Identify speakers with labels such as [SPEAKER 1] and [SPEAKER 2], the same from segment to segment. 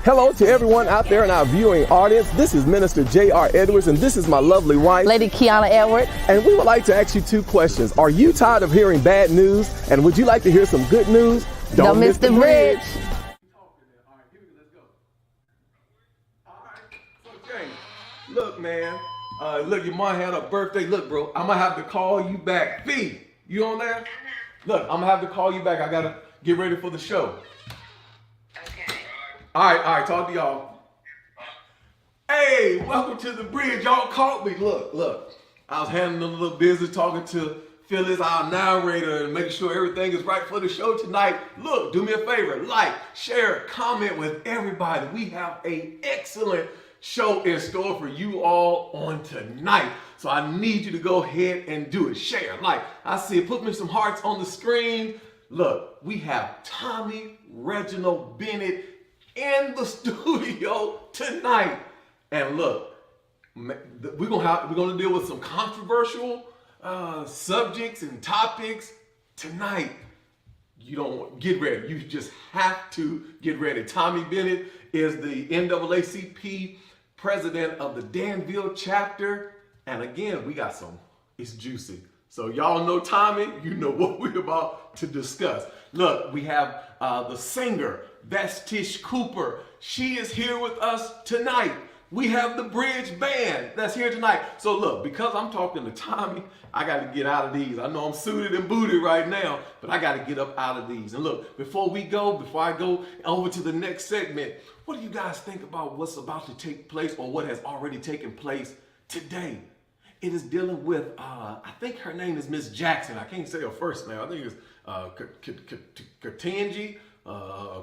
[SPEAKER 1] Hello to everyone out there in our viewing audience. This is Minister J.R. Edwards, and this is my lovely wife,
[SPEAKER 2] Lady Kiana Edwards.
[SPEAKER 1] And we would like to ask you two questions. Are you tired of hearing bad news? And would you like to hear some good news?
[SPEAKER 2] Don't miss the bridge.
[SPEAKER 1] Look, man. Look, your mom had a birthday. Look, bro, I'm going to have to call you back. Fee, you on there? Look, I'm going to have to call you back. I got to get ready for the show.
[SPEAKER 3] Okay.
[SPEAKER 1] All right, talk to y'all. Hey, welcome to the bridge. Y'all caught me. Look. I was handling a little business talking to Phyllis, our narrator, and making sure everything is right for the show tonight. Look, do me a favor. Like, share, comment with everybody. We have an excellent show in store for you all on tonight. So I need you to go ahead and do it. Share, like, I see it. Put me some hearts on the screen. Look, we have Tommy Reginald Bennett in the studio tonight. And look, we're gonna deal with some controversial subjects and topics tonight. You don't get ready. You just have to get ready. Tommy Bennett is the NAACP president of the Danville chapter. And again, we got it's juicy. So y'all know Tommy, you know what we're about to discuss. Look, we have the singer, Vastish Cooper. She is here with us tonight. We have the Bridge Band that's here tonight. So look, because I'm talking to Tommy, I got to get out of these. I know I'm suited and booted right now, but I got to get up out of these. And look, before I go over to the next segment, what do you guys think about what's about to take place or what has already taken place today? It is dealing with, I think her name is Miss Jackson. I can't say her first name. I think it's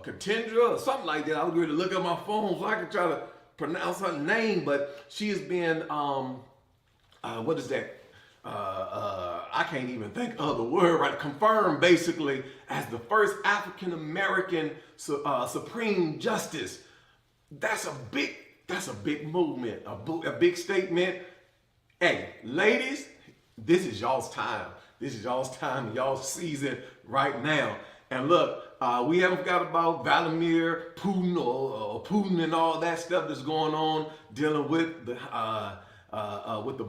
[SPEAKER 1] Katendra or something like that. I was going to look at my phone so I could try to pronounce her name, but she has been, what is that? I can't even think of the word, right? Confirmed basically as the first African-American Supreme Justice. That's a big movement, a big statement. Hey, ladies, this is y'all's time. This is y'all's time, y'all's season right now. And look, we haven't forgot about Vladimir Putin or Putin and all that stuff that's going on, dealing with the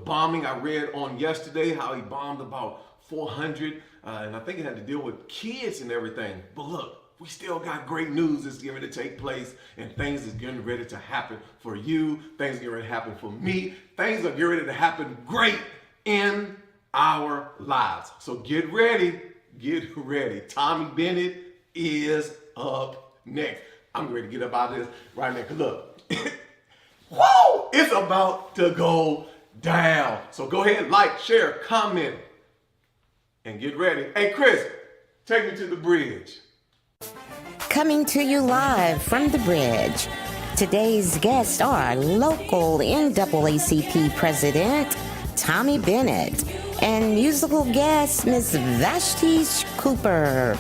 [SPEAKER 1] bombing. I read on yesterday how he bombed about 400, and I think it had to deal with kids and everything. But look, we still got great news that's getting ready to take place, and things is getting ready to happen for you. Things are getting ready to happen for me. Things are getting ready to happen great in our lives. So get ready. Get ready. Tommy Bennett is up next. I'm ready to get up out of this right now. Cause look, whoa, it's about to go down. So go ahead, like, share, comment, and get ready. Hey, Chris, take me to the bridge.
[SPEAKER 4] Coming to you live from the bridge. Today's guests are local NAACP President Tommy Bennett and musical guest Miss Vastish Cooper.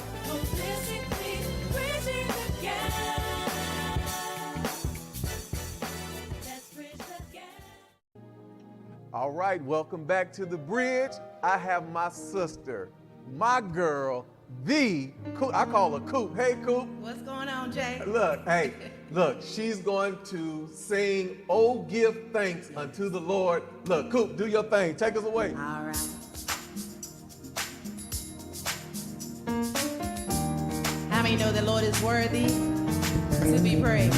[SPEAKER 1] All right, welcome back to the bridge. I have my sister, my girl, I call her Coop. Hey, Coop.
[SPEAKER 5] What's going on, Jay?
[SPEAKER 1] Look, she's going to sing, "Oh, give thanks unto the Lord." Look, Coop, do your thing. Take us away.
[SPEAKER 5] All right. How many know the Lord is worthy to be praised?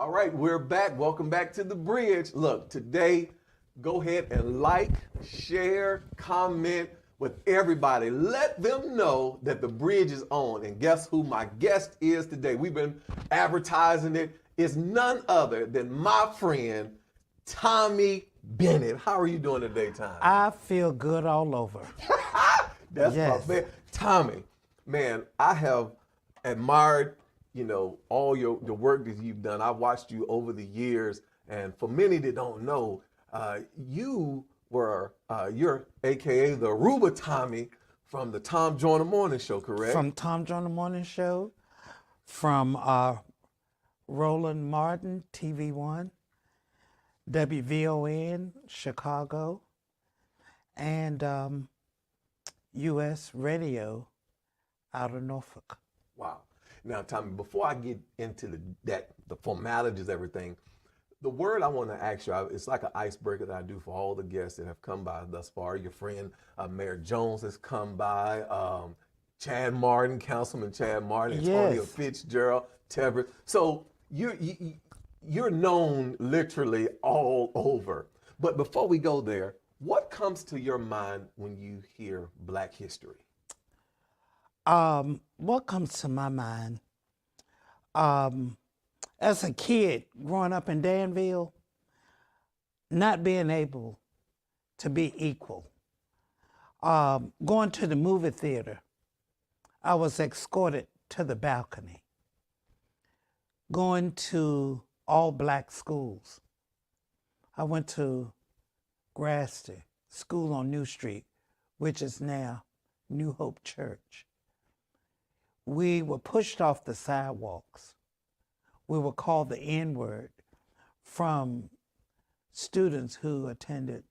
[SPEAKER 1] All right, we're back. Welcome back to the bridge. Look, today, go ahead and like, share, comment with everybody. Let them know that the bridge is on. And guess who my guest is today? We've been advertising it. It's none other than my friend, Tommy Bennett. How are you doing today, Tommy?
[SPEAKER 6] I feel good all over.
[SPEAKER 1] That's
[SPEAKER 6] Yes.
[SPEAKER 1] my man. Tommy, man, I have admired, all the work that you've done. I've watched you over the years, and for many that don't know, you're AKA the Aruba Tommy from the Tom Joyner Morning Show, correct?
[SPEAKER 6] From Tom Joyner Morning Show, from Roland Martin, TV1, WVON, Chicago, and U.S. Radio out of Norfolk.
[SPEAKER 1] Wow. Now, Tommy, before I get into the formalities, everything, the word I want to ask you, it's like an icebreaker that I do for all the guests that have come by thus far. Your friend, Mayor Jones, has come by. Chad Martin, Councilman Chad Martin, Antonio
[SPEAKER 6] Yes.
[SPEAKER 1] Fitzgerald, Tebber. So you're known literally all over. But before we go there, what comes to your mind when you hear Black history?
[SPEAKER 6] What comes to my mind? As a kid growing up in Danville, not being able to be equal. Going to the movie theater, I was escorted to the balcony. Going to all Black schools. I went to Grassley School on New Street, which is now New Hope Church. We were pushed off the sidewalks. We were called the N-word from students who attended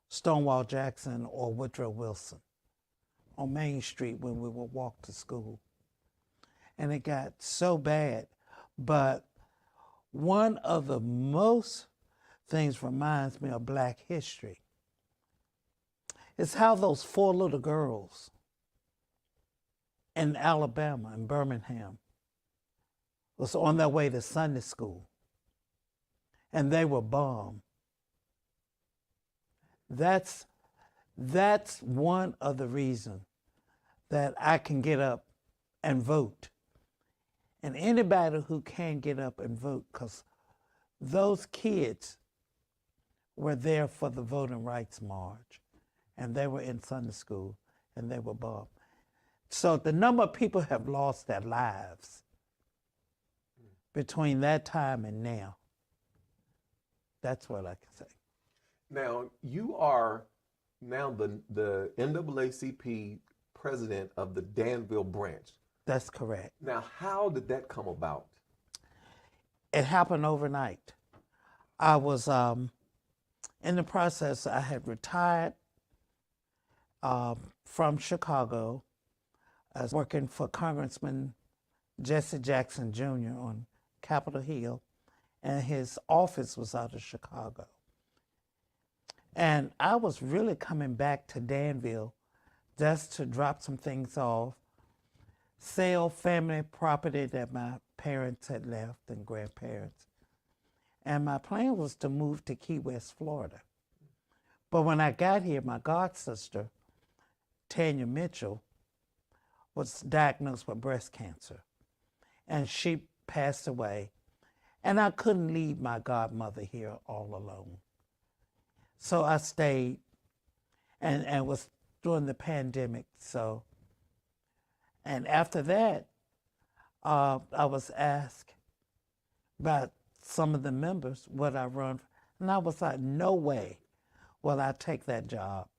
[SPEAKER 6] Stonewall Jackson or Woodrow Wilson on Main Street when we would walk to school. And it got so bad. But one of the most things reminds me of Black history is how those 4 little girls in Alabama, in Birmingham, was on their way to Sunday school, and they were bombed. That's one of the reasons that I can get up and vote. And anybody who can get up and vote, because those kids were there for the Voting Rights March, and they were in Sunday school, and they were bombed. So the number of people have lost their lives between that time and now. That's what I can say.
[SPEAKER 1] Now, you are now the NAACP president of the Danville branch.
[SPEAKER 6] That's correct.
[SPEAKER 1] Now, how did that come about?
[SPEAKER 6] It happened overnight. I was in the process, I had retired from Chicago. I was working for Congressman Jesse Jackson Jr. on Capitol Hill, and his office was out of Chicago. And I was really coming back to Danville just to drop some things off, sell family property that my parents had left and grandparents. And my plan was to move to Key West, Florida. But when I got here, my god sister, Tanya Mitchell, was diagnosed with breast cancer. And she passed away. And I couldn't leave my godmother here all alone. So I stayed, and was during the pandemic. So, and after that, I was asked by some of the members would I run, and I was like, no way will I take that job,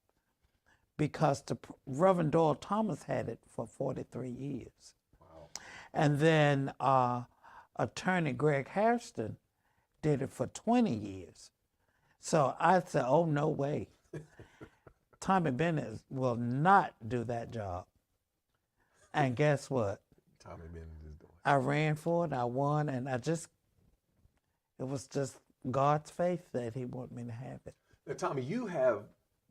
[SPEAKER 6] because the Reverend Doyle Thomas had it for 43 years.
[SPEAKER 1] Wow. And
[SPEAKER 6] And then attorney Greg Hairston did it for 20 years. So I said, oh, no way. Tommy Bennett will not do that job. And guess what?
[SPEAKER 1] Tommy Bennett is doing.
[SPEAKER 6] I ran for it, I won, and it was just God's faith that he wanted me to have it.
[SPEAKER 1] Now, Tommy, you have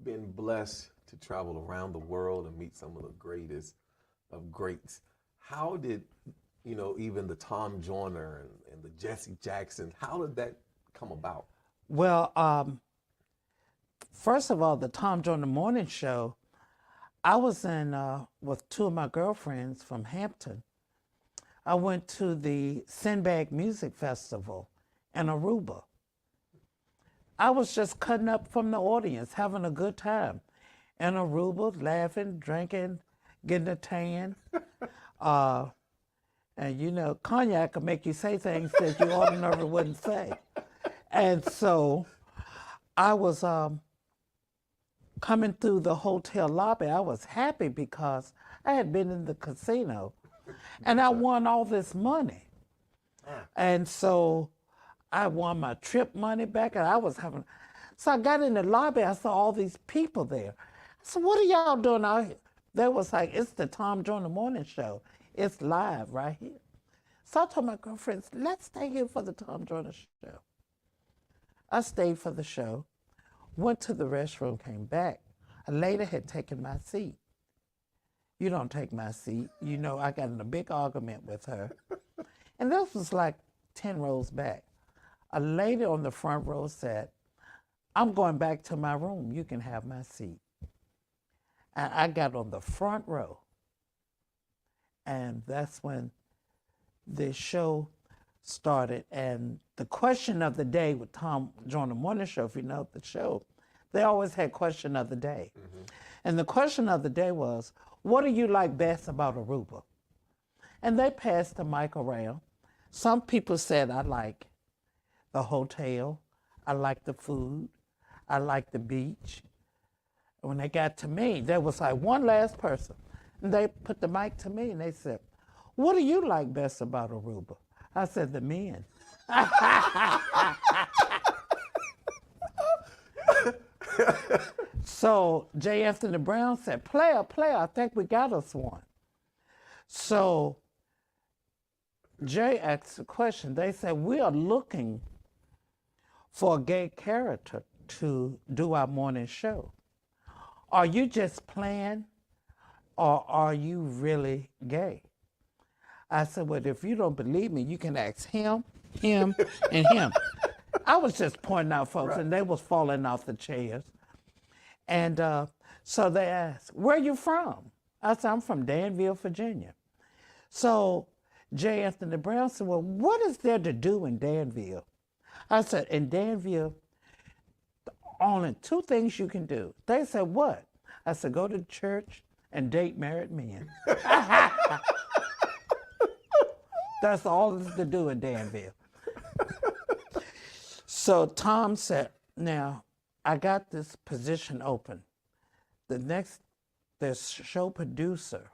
[SPEAKER 1] been blessed to travel around the world and meet some of the greatest of greats. How did, even the Tom Joyner and and the Jesse Jacksons. How did that come about?
[SPEAKER 6] Well, first of all, the Tom Joyner Morning Show, I was in with two of my girlfriends from Hampton. I went to the Sinbad Music Festival in Aruba. I was just cutting up from the audience, having a good time in Aruba, laughing, drinking, getting a tan. And you know, cognac can make you say things that you ordinarily wouldn't say. And so I was coming through the hotel lobby. I was happy because I had been in the casino and I won all this money. And so I won my trip money back and I was having, so I got in the lobby, I saw all these people there. I said, what are y'all doing out here? They was like, it's the Tom Joyner Morning Show. It's live right here. So I told my girlfriends, let's stay here for the Tom Joyner Show. I stayed for the show, went to the restroom, came back. A lady had taken my seat. You don't take my seat. You know, I got in a big argument with her. And this was like 10 rows back. A lady on the front row said, I'm going back to my room. You can have my seat. And I got on the front row. And that's when the show started. And the question of the day with Tom Joyner Morning Show, if you know the show, they always had question of the day. Mm-hmm. And the question of the day was, what do you like best about Aruba? And they passed the mic around. Some people said, I like the hotel, I like the food, I like the beach. And when they got to me, there was like one last person. And they put the mic to me and they said, what do you like best about Aruba? I said, the men. So J. Anthony Brown said, player, I think we got us one. So Jay asked a question. They said, we are looking for a gay character to do our morning show. Are you just playing or are you really gay? I said, well, if you don't believe me, you can ask him, and him. I was just pointing out folks, right. And they was falling off the chairs. And so they asked, where are you from? I said, I'm from Danville, Virginia. So J. Anthony Brown said, well, what is there to do in Danville? I said, in Danville, only two things you can do. They said, what? I said, go to church and date married men. That's all there's to do in Danville. So Tom said, now, I got this position open. The show producer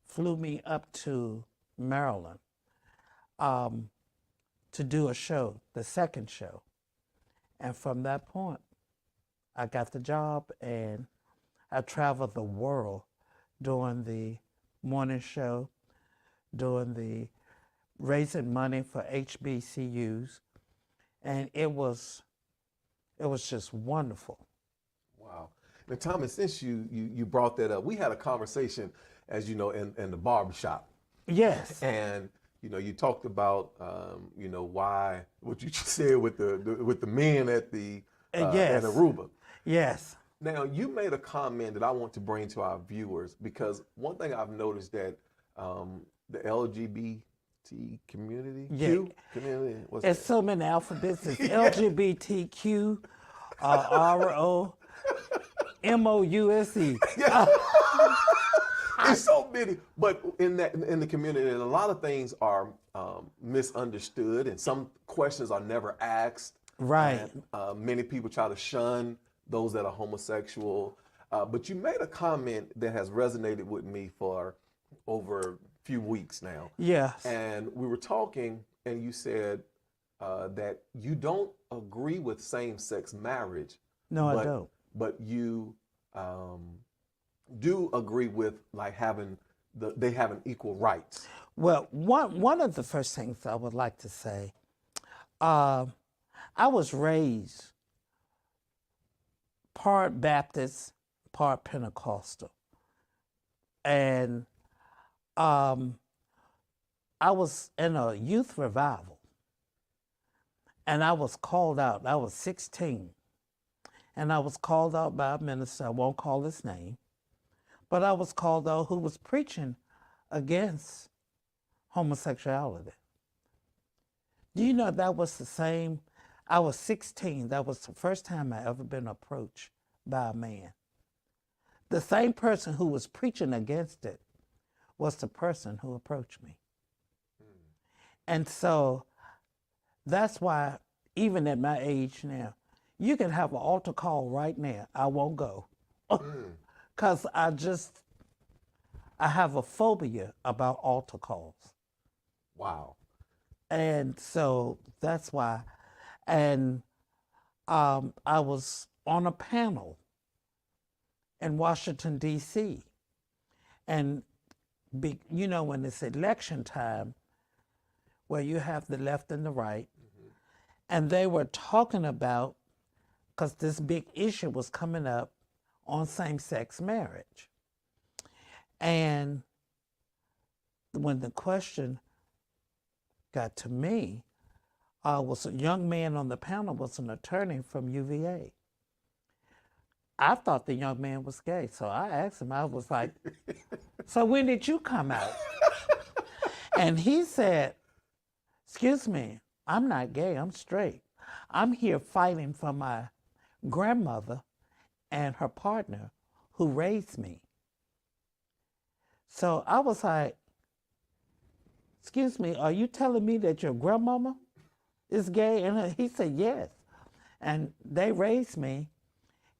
[SPEAKER 6] flew me up to Maryland to do a show, the second show. And from that point, I got the job and I traveled the world doing the morning show, doing the raising money for HBCUs. And it was just wonderful.
[SPEAKER 1] Wow. Now, Thomas, since you brought that up, we had a conversation, as you know, in the barbershop.
[SPEAKER 6] Yes.
[SPEAKER 1] And you talked about why what you said with the men at the
[SPEAKER 6] yes.
[SPEAKER 1] in Aruba.
[SPEAKER 6] Yes.
[SPEAKER 1] Now, you made a comment that I want to bring to our viewers, because one thing I've noticed that the LGBT community, community, what's
[SPEAKER 6] it's
[SPEAKER 1] that?
[SPEAKER 6] so many alphabets. It's LGBTQ, RO, MOUSE.
[SPEAKER 1] It's so many, but in the community, and a lot of things are misunderstood, and some questions are never asked.
[SPEAKER 6] Right.
[SPEAKER 1] And, many people try to shun those that are homosexual. But you made a comment that has resonated with me for over a few weeks now.
[SPEAKER 6] Yes.
[SPEAKER 1] And we were talking, and you said that you don't agree with same-sex marriage.
[SPEAKER 6] No, I don't.
[SPEAKER 1] But you do agree with like they having equal rights.
[SPEAKER 6] Well, one of the first things I would like to say, I was raised part Baptist, part Pentecostal. And I was in a youth revival And I was called out. I was 16. And I was called out by a minister, I won't call his name, but I was called out who was preaching against homosexuality. Do you know that was the same? I was 16. That was the first time I ever been approached by a man. The same person who was preaching against it was the person who approached me. And so that's why, even at my age now, you can have an altar call right now. I won't go. Because I have a phobia about altar calls.
[SPEAKER 1] Wow.
[SPEAKER 6] And so that's why. And I was on a panel in Washington, D.C. And, you know, when it's election time, where you have the left and the right, and they were talking about, because this big issue was coming up on same-sex marriage. And when the question got to me, was a young man on the panel was an attorney from UVA. I thought the young man was gay, so I asked him, I was like, so when did you come out? And he said, excuse me, I'm not gay, I'm straight. I'm here fighting for my grandmother and her partner who raised me. So I was like, excuse me, are you telling me that your grandmama is gay? And he said, yes. And they raised me,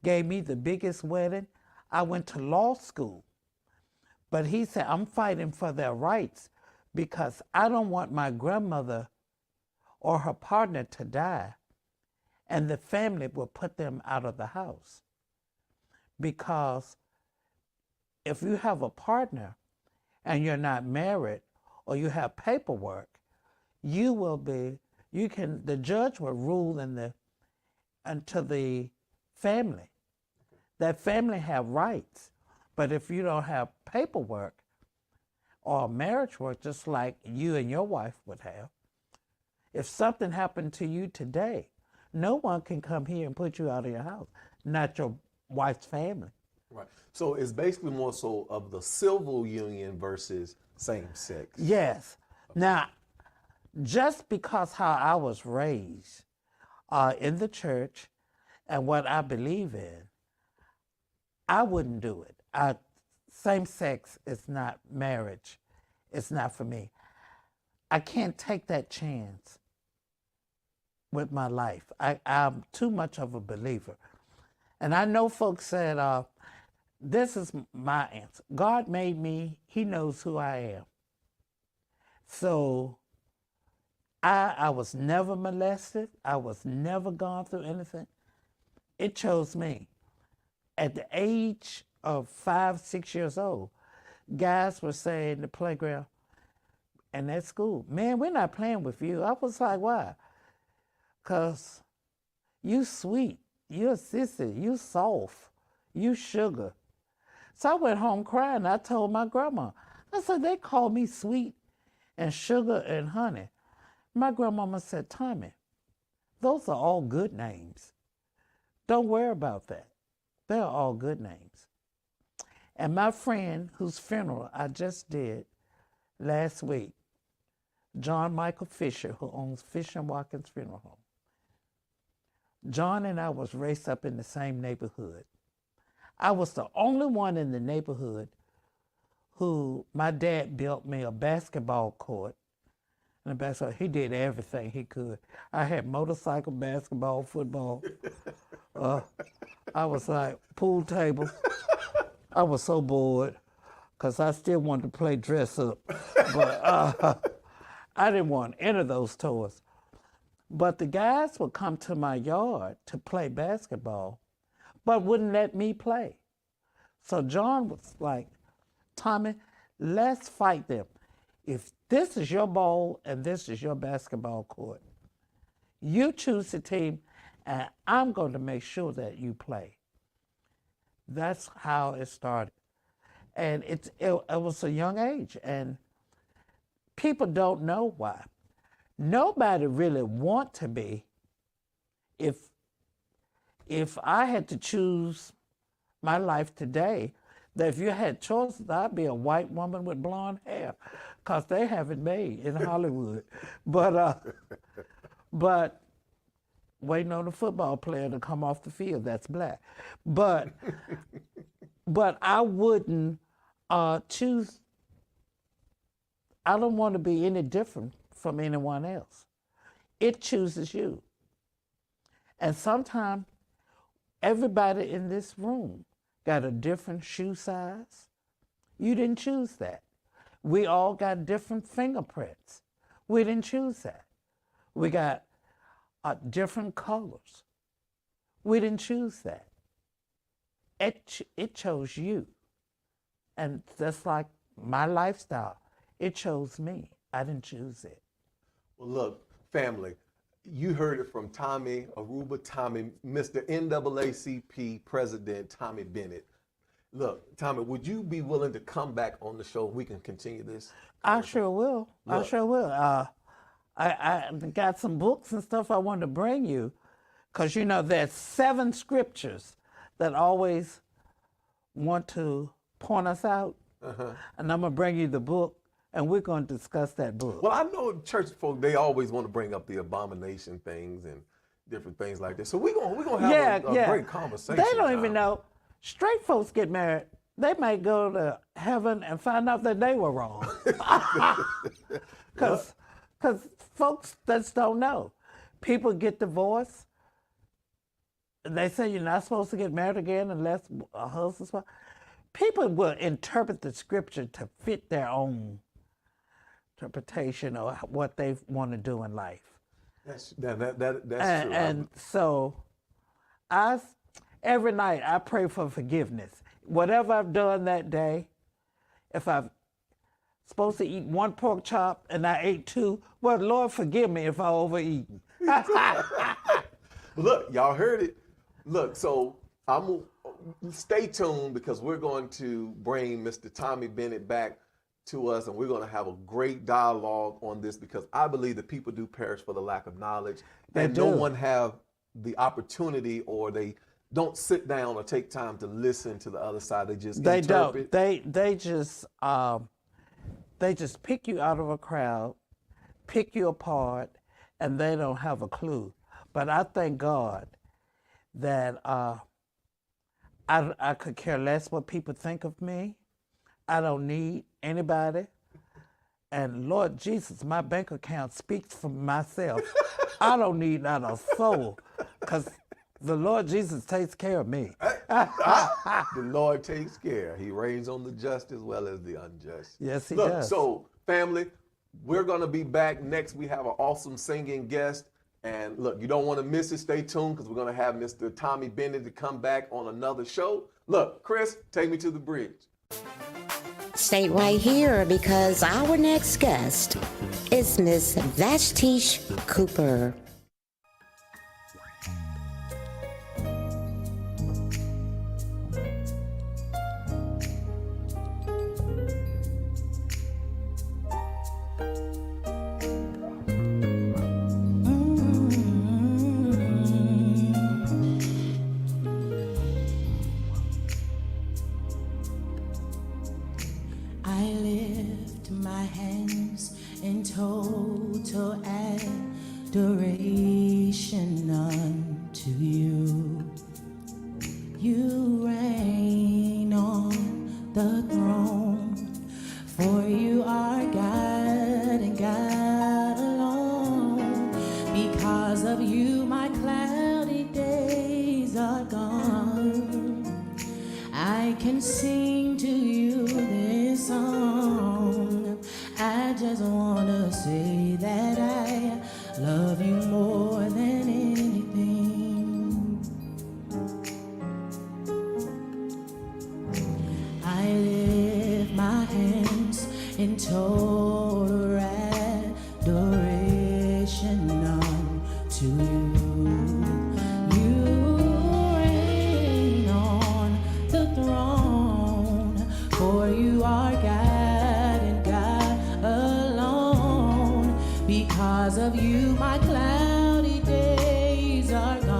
[SPEAKER 6] gave me the biggest wedding. I went to law school. But he said, I'm fighting for their rights because I don't want my grandmother or her partner to die and the family will put them out of the house. Because if you have a partner and you're not married or you have paperwork, you will be, the judge will rule unto the family. That family have rights. But if you don't have paperwork or marriage work, just like you and your wife would have, if something happened to you today, no one can come here and put you out of your house, not your wife's family.
[SPEAKER 1] Right. So it's basically more so of the civil union versus same sex.
[SPEAKER 6] Yes. Now, just because how I was raised in the church and what I believe in, I wouldn't do it. Same sex is not marriage. It's not for me. I can't take that chance with my life. I'm too much of a believer. And I know folks said, this is my answer. God made me, he knows who I am. So I was never molested. I was never gone through anything. It chose me. At the age of 5, 6 years old, guys were saying in the playground and at school, man, we're not playing with you. I was like, why? Because you sweet, you a sissy, you soft, you sugar. So I went home crying. I told my grandma, I said, they call me sweet and sugar and honey. My grandmama said, Tommy, those are all good names. Don't worry about that. They're all good names. And my friend whose funeral I just did last week, John Michael Fisher, who owns Fisher and Watkins Funeral Home. John and I was raised up in the same neighborhood. I was the only one in the neighborhood who my dad built me a basketball court. And a basketball, he did everything he could. I had motorcycle, basketball, football. I was like, pool table. I was so bored because I still wanted to play dress up. But I didn't want any of those toys. But the guys would come to my yard to play basketball, but wouldn't let me play. So John was like, Tommy, let's fight them. If this is your ball and this is your basketball court, you choose the team and I'm going to make sure that you play. That's how it started. And it was a young age, and people don't know why. Nobody really want to be if I had to choose my life today, that if you had choices, I'd be a white woman with blonde hair, because they have it made in Hollywood. But waiting on a football player to come off the field, that's black. But I wouldn't choose, I don't want to be any different from anyone else. It chooses you. And sometimes everybody in this room got a different shoe size. You didn't choose that. We all got different fingerprints. We didn't choose that. We got different colors. We didn't choose that. It chose you. And that's like my lifestyle. It chose me. I didn't choose it.
[SPEAKER 1] Well, look, family, you heard it from Tommy, Mr. NAACP President Tommy Bennett. Look, Tommy, would you be willing to come back on the show? We can continue this.
[SPEAKER 6] I sure will.
[SPEAKER 1] Look.
[SPEAKER 6] I sure will. I got some books and stuff I wanted to bring you, because you know there's 7 scriptures that always want to point us out, and I'm gonna bring you the book, and we're gonna discuss that book.
[SPEAKER 1] Well, I know church folk, they always want to bring up the abomination things and different things like that. So we're gonna have a great conversation.
[SPEAKER 6] They don't even know. Straight folks get married, they might go to heaven and find out that they were wrong. Because folks just don't know. People get divorced. They say you're not supposed to get married again unless a husband's wife. People will interpret the scripture to fit their own interpretation of what they want to do in life.
[SPEAKER 1] That's true.
[SPEAKER 6] And so every night I pray for forgiveness. Whatever I've done that day, if I'm supposed to eat 1 pork chop and I ate 2, well, Lord forgive me if I overeaten.
[SPEAKER 1] Look, y'all heard it. Look, so stay tuned, because we're going to bring Mr. Tommy Bennett back to us, and we're going to have a great dialogue on this, because I believe that people do perish for the lack of knowledge. And no one have the opportunity, or they don't sit down or take time to listen to the other side. They just interpret.
[SPEAKER 6] They just pick you out of a crowd, pick you apart, and they don't have a clue. But I thank God that I could care less what people think of me. I don't need anybody. And Lord Jesus, my bank account speaks for myself. I don't need not a soul, because the Lord Jesus takes care of me.
[SPEAKER 1] The Lord takes care. He reigns on the just as well as the unjust.
[SPEAKER 6] Yes, he does.
[SPEAKER 1] So, family, we're going to be back next. We have an awesome singing guest. And look, you don't want to miss it. Stay tuned, because we're going to have Mr. Tommy Bennett to come back on another show. Look, Chris, take me to the bridge.
[SPEAKER 4] Stay right here, because our next guest is Miss Vastish Cooper.
[SPEAKER 5] I lift my hands in total adoration unto you. You reign on the throne, for you are God and God alone. Because of you, my cloudy days are gone. I can sing to you this song. I just want to say that I love you more than anything. I lift my hands in total adoration unto you. You reign on the throne, for you are God and God alone. Because of you, my cloudy days are gone.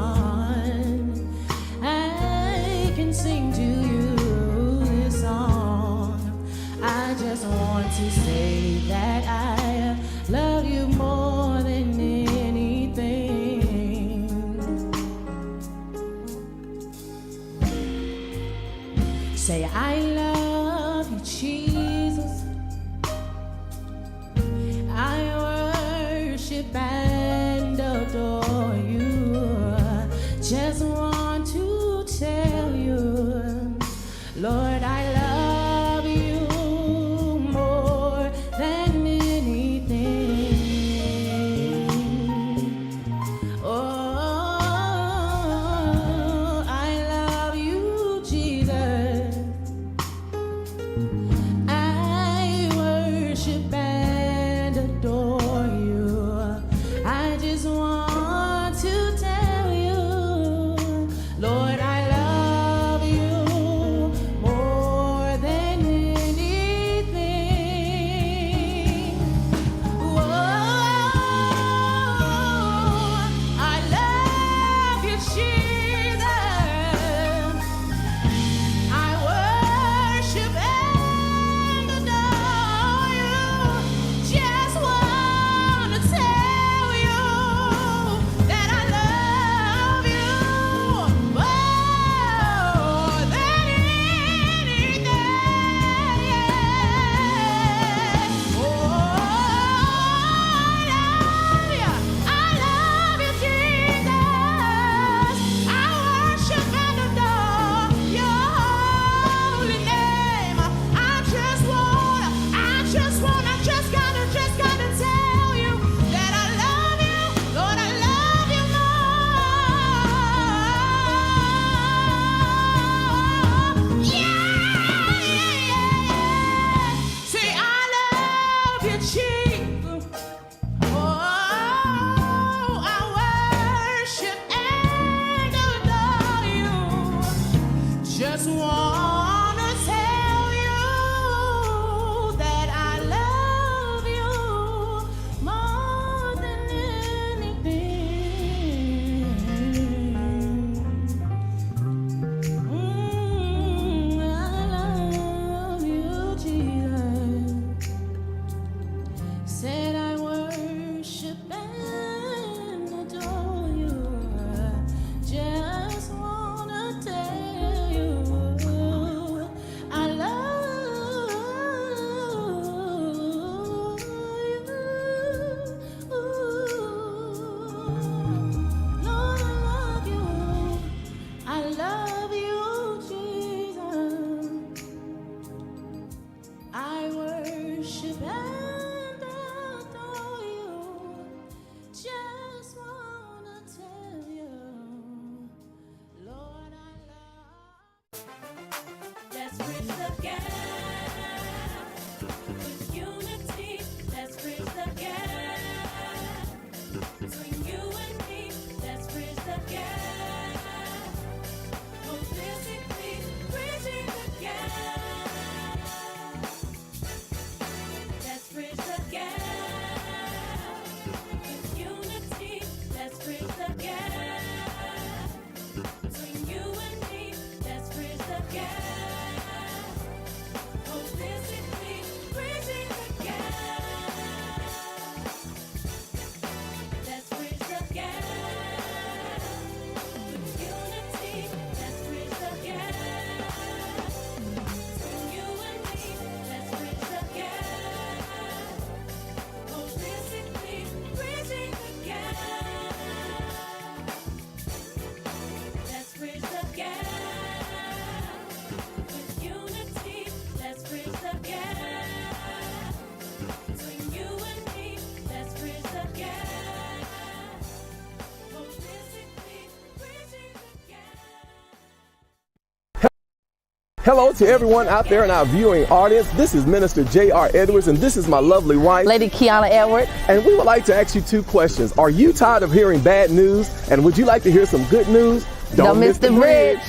[SPEAKER 5] Let's bridge the gap. With unity, let's bridge the gap. Between you and me, let's bridge the gap. Holistically bridging the gap. Let's bridge the gap. With unity, let's bridge the gap. Between you and me, let's bridge the gap. Holistically bridging the gap. Let's bridge the gap. With unity, let's bridge the gap. Between you and me, let's bridge the gap. Holistically bridging the gap. Let's bridge the gap. With unity, let's bridge the gap. Between you and me, let's bridge the gap. Holistically bridging the gap.
[SPEAKER 7] Hello to everyone out there in our viewing audience. This is Minister J.R. Edwards, and this is my lovely wife.
[SPEAKER 2] Lady Kiana Edwards.
[SPEAKER 7] And we would like to ask you two questions. Are you tired of hearing bad news? And would you like to hear some good news?
[SPEAKER 2] Don't miss the bridge.